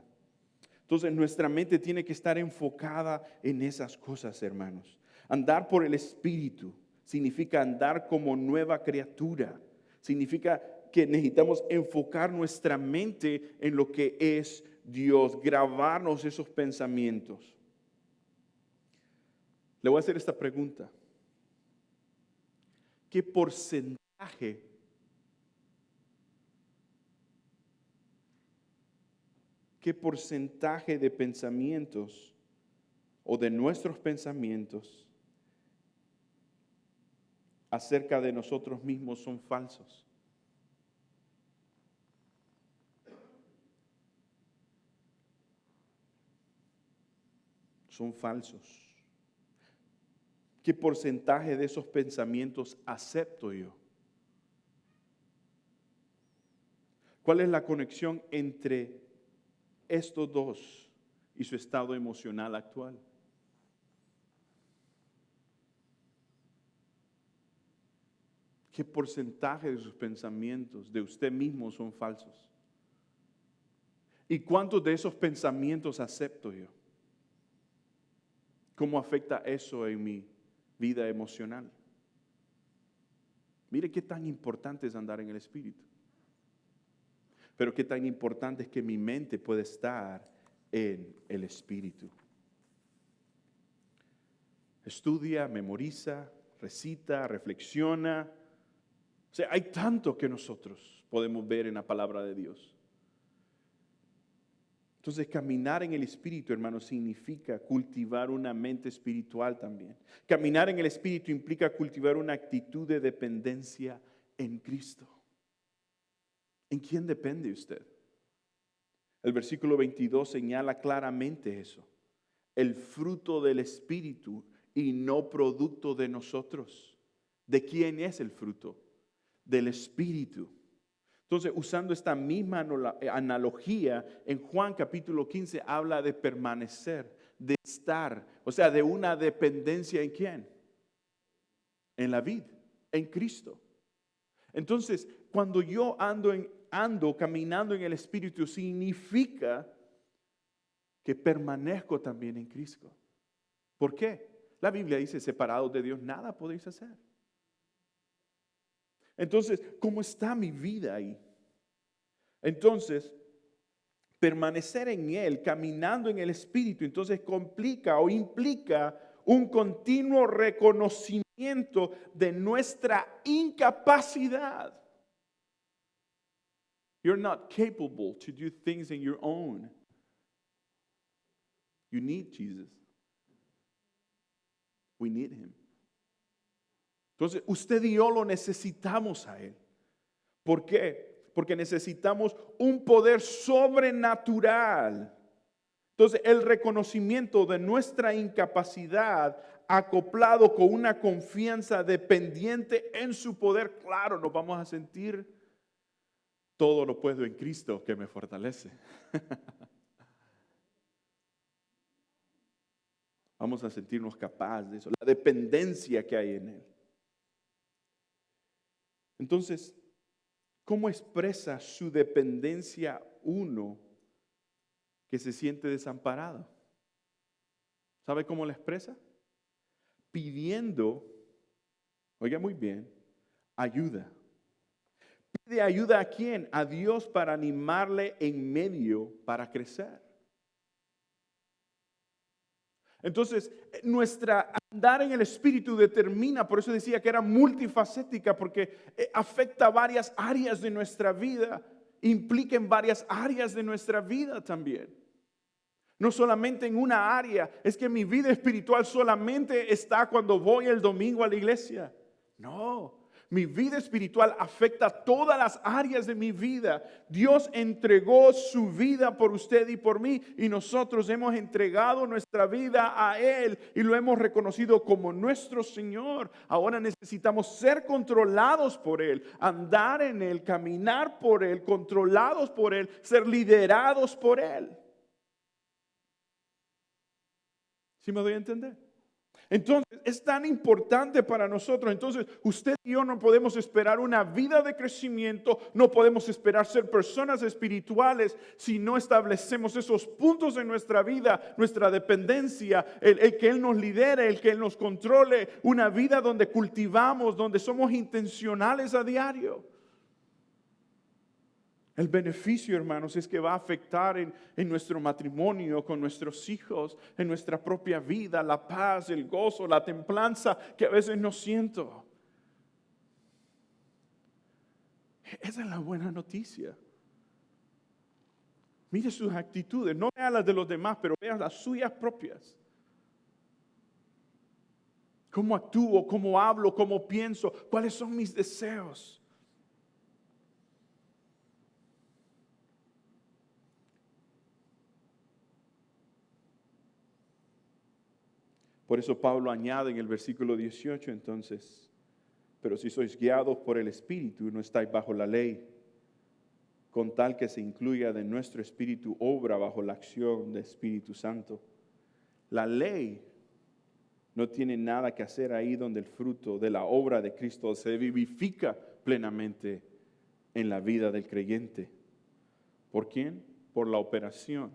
Entonces, nuestra mente tiene que estar enfocada en esas cosas, hermanos. Andar por el Espíritu significa andar como nueva criatura. Significa que necesitamos enfocar nuestra mente en lo que es Dios, grabarnos esos pensamientos. Le voy a hacer esta pregunta. ¿Qué porcentaje de pensamientos o de nuestros pensamientos acerca de nosotros mismos son falsos. Son falsos. ¿Qué porcentaje de esos pensamientos acepto yo? ¿Cuál es la conexión entre estos dos y su estado emocional actual? ¿Qué porcentaje de sus pensamientos de usted mismo son falsos? ¿Y cuántos de esos pensamientos acepto yo? ¿Cómo afecta eso en mi vida emocional? Mire qué tan importante es andar en el Espíritu. Pero qué tan importante es que mi mente pueda estar en el Espíritu. Estudia, memoriza, recita, reflexiona. O sea, hay tanto que nosotros podemos ver en la palabra de Dios. Entonces, caminar en el Espíritu, hermanos, significa cultivar una mente espiritual también. Caminar en el Espíritu implica cultivar una actitud de dependencia en Cristo. ¿En quién depende usted? El versículo 22 señala claramente eso. El fruto del Espíritu y no producto de nosotros. ¿De quién es el fruto? Del Espíritu. Entonces, usando esta misma analogía, en Juan capítulo 15 habla de permanecer, de estar, o sea, de una dependencia ¿en quién? En la vid, en Cristo. Entonces, cuando yo ando caminando en el Espíritu, significa que permanezco también en Cristo. ¿Por qué? La Biblia dice, separados de Dios, nada podéis hacer. Entonces, ¿cómo está mi vida ahí? Entonces, permanecer en Él, caminando en el Espíritu, entonces complica o implica un continuo reconocimiento de nuestra incapacidad. You're not capable to do things in your own. You need Jesus. We need Him. Entonces, usted y yo lo necesitamos a Él. ¿Por qué? Porque necesitamos un poder sobrenatural. Entonces, el reconocimiento de nuestra incapacidad acoplado con una confianza dependiente en su poder, claro, nos vamos a sentir todo lo puedo en Cristo que me fortalece. Vamos a sentirnos capaces de eso, la dependencia que hay en Él. Entonces, ¿cómo expresa su dependencia uno que se siente desamparado? ¿Sabe cómo la expresa? Pidiendo, oiga muy bien, ayuda. ¿Pide ayuda a quién? A Dios para animarle en medio para crecer. Entonces, nuestra andar en el Espíritu determina, por eso decía que era multifacética, porque afecta varias áreas de nuestra vida, implica en varias áreas de nuestra vida también. No solamente en una área, es que mi vida espiritual solamente está cuando voy el domingo a la iglesia. No. Mi vida espiritual afecta todas las áreas de mi vida. Dios entregó su vida por usted y por mí, y nosotros hemos entregado nuestra vida a Él y lo hemos reconocido como nuestro Señor. Ahora necesitamos ser controlados por Él, andar en Él, caminar por Él, controlados por Él, ser liderados por Él. ¿Sí me doy a entender? Entonces, es tan importante para nosotros. Entonces, usted y yo no podemos esperar una vida de crecimiento, no podemos esperar ser personas espirituales si no establecemos esos puntos en nuestra vida, nuestra dependencia, el que Él nos lidere, el que Él nos controle, una vida donde cultivamos, donde somos intencionales a diario. El beneficio, hermanos, es que va a afectar en nuestro matrimonio, con nuestros hijos, en nuestra propia vida, la paz, el gozo, la templanza que a veces no siento. Esa es la buena noticia. Mire sus actitudes, no vea las de los demás, pero vea las suyas propias. ¿Cómo actúo? ¿Cómo hablo? ¿Cómo pienso? ¿Cuáles son mis deseos? Por eso Pablo añade en el versículo 18 entonces, pero si sois guiados por el Espíritu, no estáis bajo la ley, con tal que se incluya de nuestro espíritu obra bajo la acción del Espíritu Santo. La ley no tiene nada que hacer ahí donde el fruto de la obra de Cristo se vivifica plenamente en la vida del creyente. ¿Por quién? Por la operación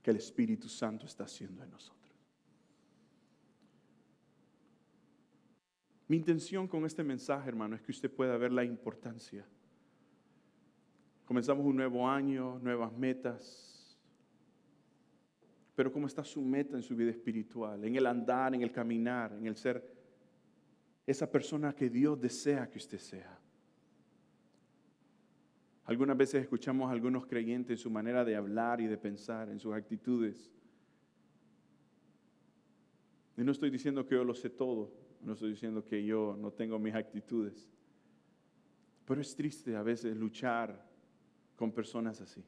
que el Espíritu Santo está haciendo en nosotros. Mi intención con este mensaje, hermano, es que usted pueda ver la importancia. Comenzamos un nuevo año, nuevas metas. Pero ¿cómo está su meta en su vida espiritual? En el andar, en el caminar, en el ser esa persona que Dios desea que usted sea. Algunas veces escuchamos a algunos creyentes en su manera de hablar y de pensar, en sus actitudes. Y no estoy diciendo que yo lo sé todo. No estoy diciendo que yo no tengo mis actitudes. Pero es triste a veces luchar con personas así.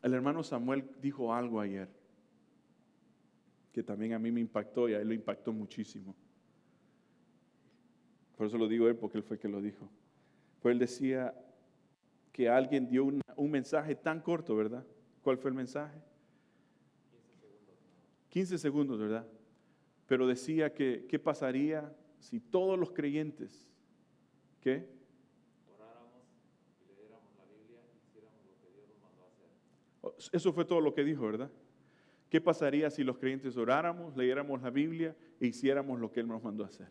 El hermano Samuel dijo algo ayer que también a mí me impactó y a él lo impactó muchísimo. Por eso lo digo él, porque él fue el que lo dijo. Pues él decía que alguien dio un mensaje tan corto, ¿verdad? ¿Cuál fue el mensaje? 15 segundos, ¿verdad? Pero decía que qué pasaría si todos los creyentes, ¿qué? Oráramos y leyéramos la Biblia y hiciéramos lo que Dios nos mandó a hacer. Eso fue todo lo que dijo, ¿verdad? ¿Qué pasaría si los creyentes oráramos, leyéramos la Biblia e hiciéramos lo que Él nos mandó a hacer?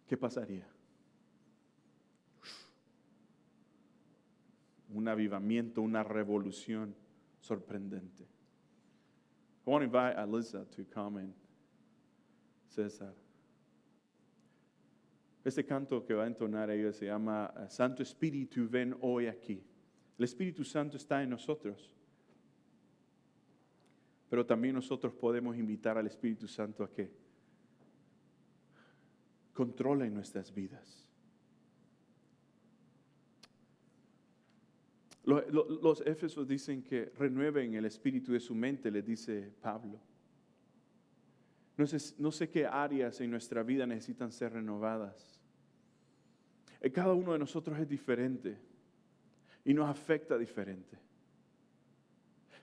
¿Qué pasaría? Un avivamiento, una revolución sorprendente. I want to invite Alyssa to come and César. Este canto que va a entonar ella se llama Santo Espíritu, ven hoy aquí. El Espíritu Santo está en nosotros. Pero también nosotros podemos invitar al Espíritu Santo a que controle nuestras vidas. Los Éfesos dicen que renueven el espíritu de su mente, les dice Pablo. No sé qué áreas en nuestra vida necesitan ser renovadas. Cada uno de nosotros es diferente y nos afecta diferente.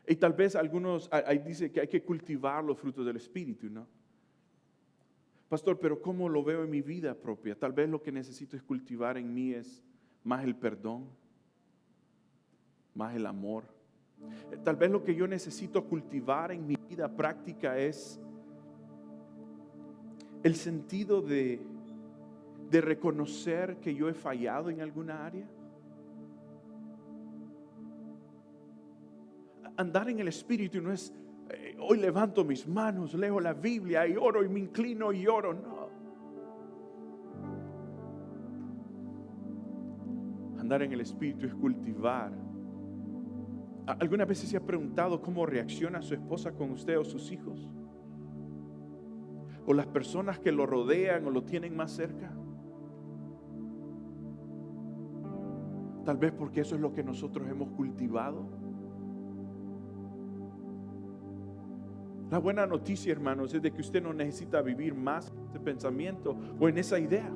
Y tal vez algunos, ahí dice que hay que cultivar los frutos del espíritu, ¿no? Pastor, pero ¿cómo lo veo en mi vida propia? Tal vez lo que necesito es cultivar en mí es más el perdón, más el amor. Tal vez lo que yo necesito cultivar en mi vida práctica es el sentido de reconocer que yo he fallado en alguna área. Andar en el Espíritu no es hoy levanto mis manos, leo la Biblia y oro y me inclino y oro. No. Andar en el Espíritu es cultivar. ¿Algunas veces se ha preguntado cómo reacciona su esposa con usted o sus hijos? ¿O las personas que lo rodean o lo tienen más cerca? Tal vez porque eso es lo que nosotros hemos cultivado. La buena noticia, hermanos, es de que usted no necesita vivir más en ese pensamiento o en esa idea.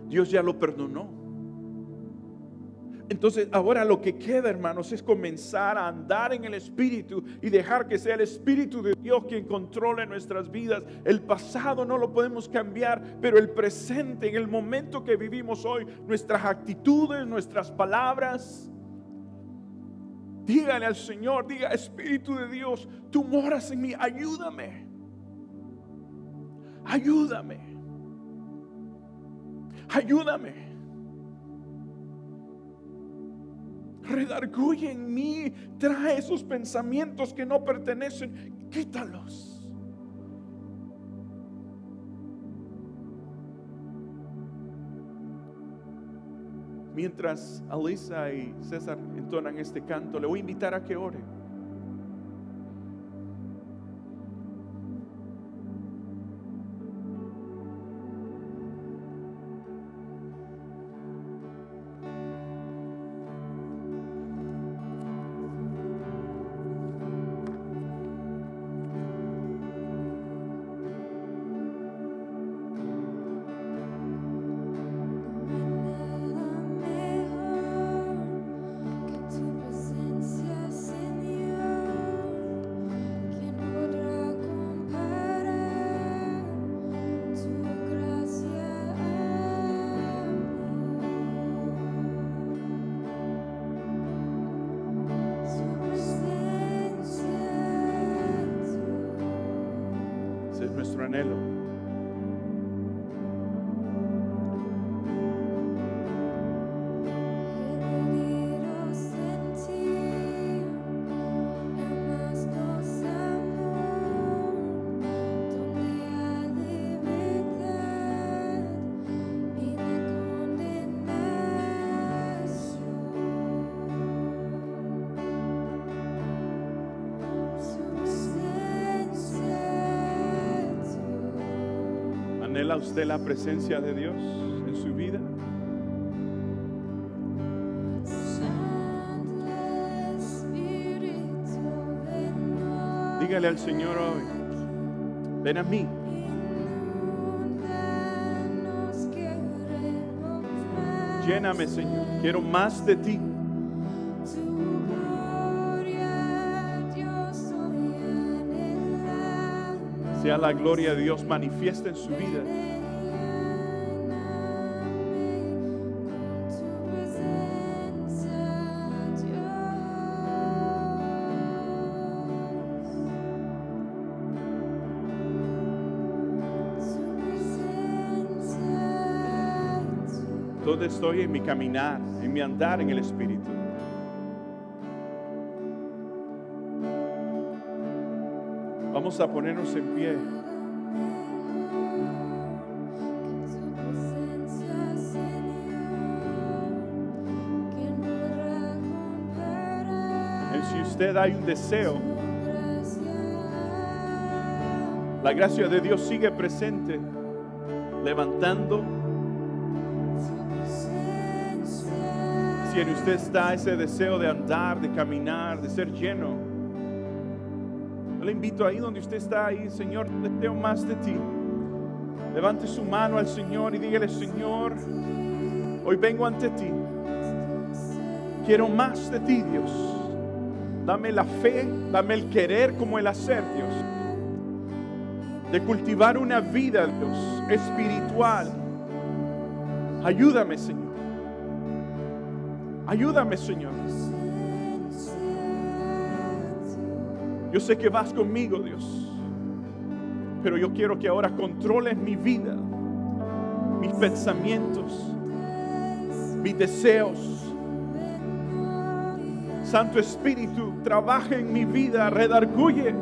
Dios ya lo perdonó. Entonces ahora lo que queda, hermanos, es comenzar a andar en el Espíritu y dejar que sea el Espíritu de Dios quien controle nuestras vidas. El pasado no lo podemos cambiar, pero el presente, en el momento que vivimos hoy, nuestras actitudes, nuestras palabras. Dígale al Señor, diga: Espíritu de Dios, tú moras en mí, ayúdame. Ayúdame. Ayúdame. Redarguye en mí, trae esos pensamientos que no pertenecen, quítalos. Mientras Alyssa y César entonan este canto, le voy a invitar a que ore. anhelo. Perdido sentir, jamás nos amó, donde hay libertad y de condenación. Su presencia, ¿Anhela usted la presencia de Dios en su vida? Santo Espíritu, ven. Dígale al Señor hoy, ven a mí. Inúndanos, queremos más. Lléname, Señor. Quiero más de ti. Tu gloria, Dios, hoy anhelamos. Sea la gloria de Dios manifiesta en su vida. Lléname con tu presencia, Dios. Tu presencia, ¿Dónde estoy en mi caminar, en mi andar en el Espíritu? Vamos a ponernos en pie. que tu presencia, Señor, ¿quién podrá comparar? Y si usted hay un deseo, Tu gracia, la gracia de Dios sigue presente, levantando. tu presencia, Si en usted está ese deseo de andar, de caminar, de ser lleno, yo le invito ahí donde usted está, ahí, Señor, deseo más de ti. Levante su mano al Señor y dígale, Señor, hoy vengo ante ti. Quiero más de ti, Dios. Dame la fe, dame el querer como el hacer, Dios. De cultivar una vida, Dios, espiritual. Ayúdame, Señor. Ayúdame, Señor. Yo sé que vas conmigo, Dios. Pero yo quiero que ahora controles mi vida, mis pensamientos, mis deseos. Santo Espíritu, trabaja en mi vida, redarguye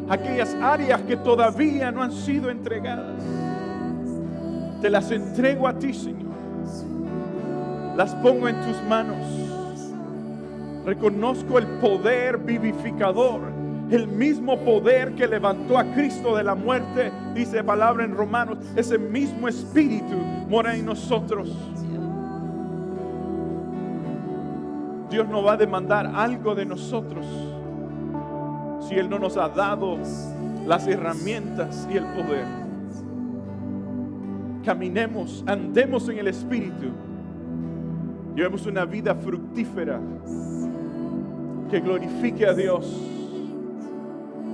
aquellas áreas que todavía no han sido entregadas. Te las entrego a ti, Señor. Las pongo en tus manos. Reconozco el poder vivificador, el mismo poder que levantó a Cristo de la muerte, dice palabra en Romanos. Ese mismo Espíritu mora en nosotros. Dios no va a demandar algo de nosotros si Él no nos ha dado las herramientas y el poder. Caminemos, andemos en el Espíritu. Llevemos una vida fructífera que glorifique a Dios,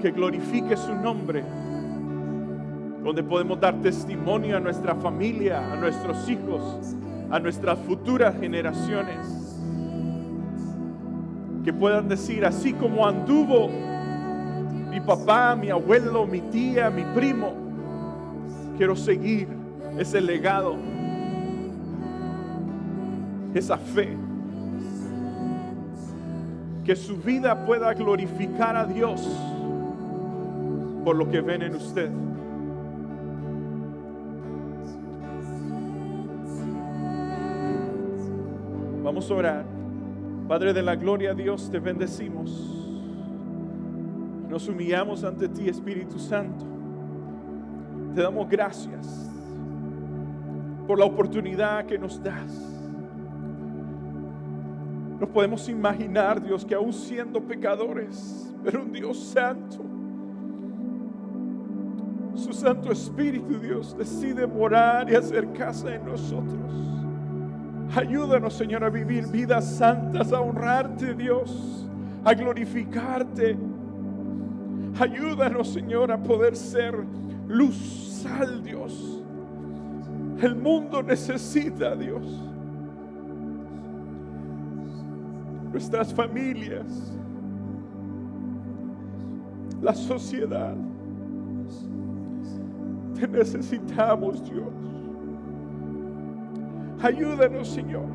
que glorifique su nombre, donde podemos dar testimonio a nuestra familia, a nuestros hijos, a nuestras futuras generaciones, que puedan decir, así como anduvo mi papá, mi abuelo, mi tía, mi primo, quiero seguir ese legado, esa fe, que su vida pueda glorificar a Dios por lo que ven en usted. Vamos a orar. Padre de la gloria, Dios, te bendecimos. Nos humillamos ante ti, Espíritu Santo. Te damos gracias por la oportunidad que nos das. No podemos imaginar, Dios, que aún siendo pecadores, pero un Dios santo, su Santo Espíritu, Dios, decide morar y hacer casa en nosotros. Ayúdanos, Señor, a vivir vidas santas, a honrarte, Dios, a glorificarte. Ayúdanos, Señor, a poder ser luz, sal, Dios. El mundo necesita, Dios. Nuestras familias, la sociedad Te necesitamos, Dios. Ayúdanos, Señor.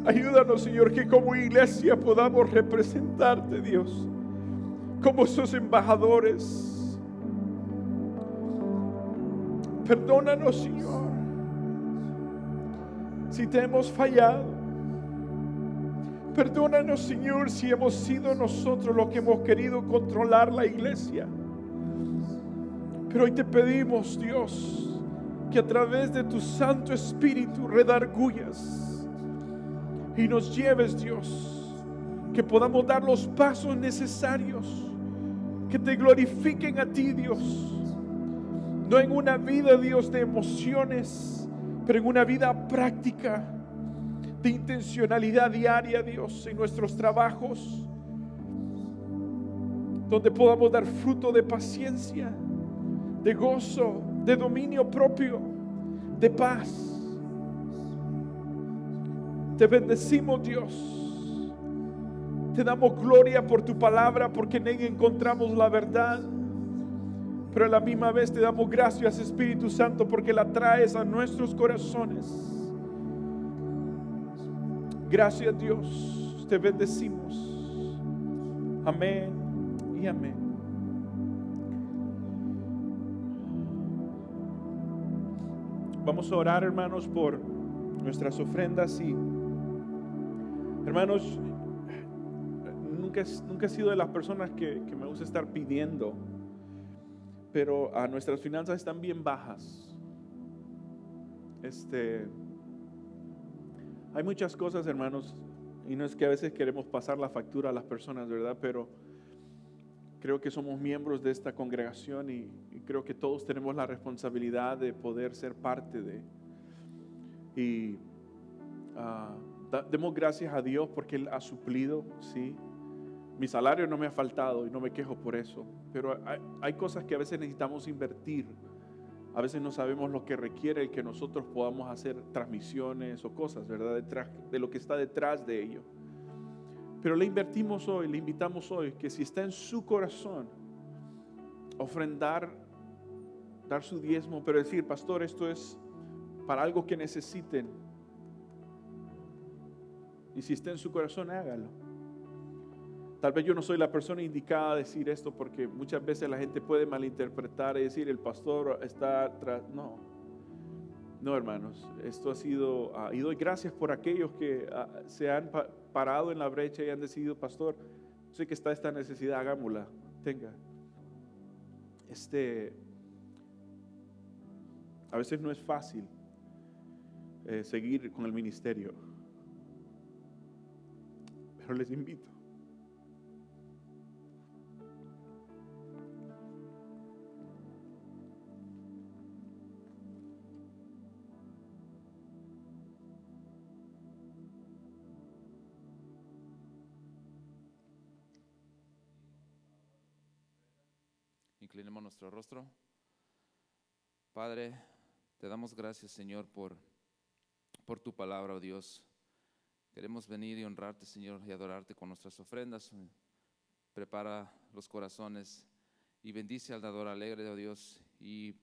Ayúdanos, Señor, que como iglesia podamos representarte, Dios, como esos embajadores. Perdónanos, Señor, si te hemos fallado. Perdónanos, Señor, si hemos sido nosotros los que hemos querido controlar la iglesia. Pero hoy te pedimos, Dios, que a través de tu Santo Espíritu redargullas y nos lleves, Dios, que podamos dar los pasos necesarios que te glorifiquen a ti, Dios. No en una vida, Dios, de emociones, pero en una vida práctica, de intencionalidad diaria, Dios, en nuestros trabajos, donde podamos dar fruto de paciencia, de gozo, de dominio propio, de paz. Te bendecimos, Dios. Te damos gloria por tu palabra, porque en ella encontramos la verdad. Pero a la misma vez te damos gracias, Espíritu Santo, porque la traes a nuestros corazones. Gracias, Dios. Te bendecimos. Amén y amén. Vamos a orar, hermanos, por nuestras ofrendas. Y hermanos, nunca he sido de las personas que me gusta estar pidiendo, pero nuestras finanzas están bien bajas. Hay muchas cosas, hermanos, y no es que a veces queremos pasar la factura a las personas, ¿verdad? Pero creo que somos miembros de esta congregación y creo que todos tenemos la responsabilidad de poder ser parte de. Y demos gracias a Dios porque Él ha suplido, ¿sí? Mi salario no me ha faltado y no me quejo por eso, pero hay cosas que a veces necesitamos invertir. A veces no sabemos lo que requiere el que nosotros podamos hacer transmisiones o cosas, ¿verdad? Detrás de lo que está detrás de ello. Pero le invertimos hoy, le invitamos hoy que si está en su corazón ofrendar, dar su diezmo, pero decir, pastor, esto es para algo que necesiten. Y si está en su corazón, hágalo. Tal vez yo no soy la persona indicada a decir esto, porque muchas veces la gente puede malinterpretar y decir, el pastor está atrás. No, hermanos, esto ha sido, y doy gracias por aquellos que se han parado en la brecha y han decidido, pastor, sé que está esta necesidad, hagámosla, tenga. A veces no es fácil seguir con el ministerio, pero les invito. Inclinemos nuestro rostro. Padre, te damos gracias, Señor, por tu palabra, oh Dios. Queremos venir y honrarte, Señor, y adorarte con nuestras ofrendas. Prepara los corazones y bendice al dador alegre, oh Dios, y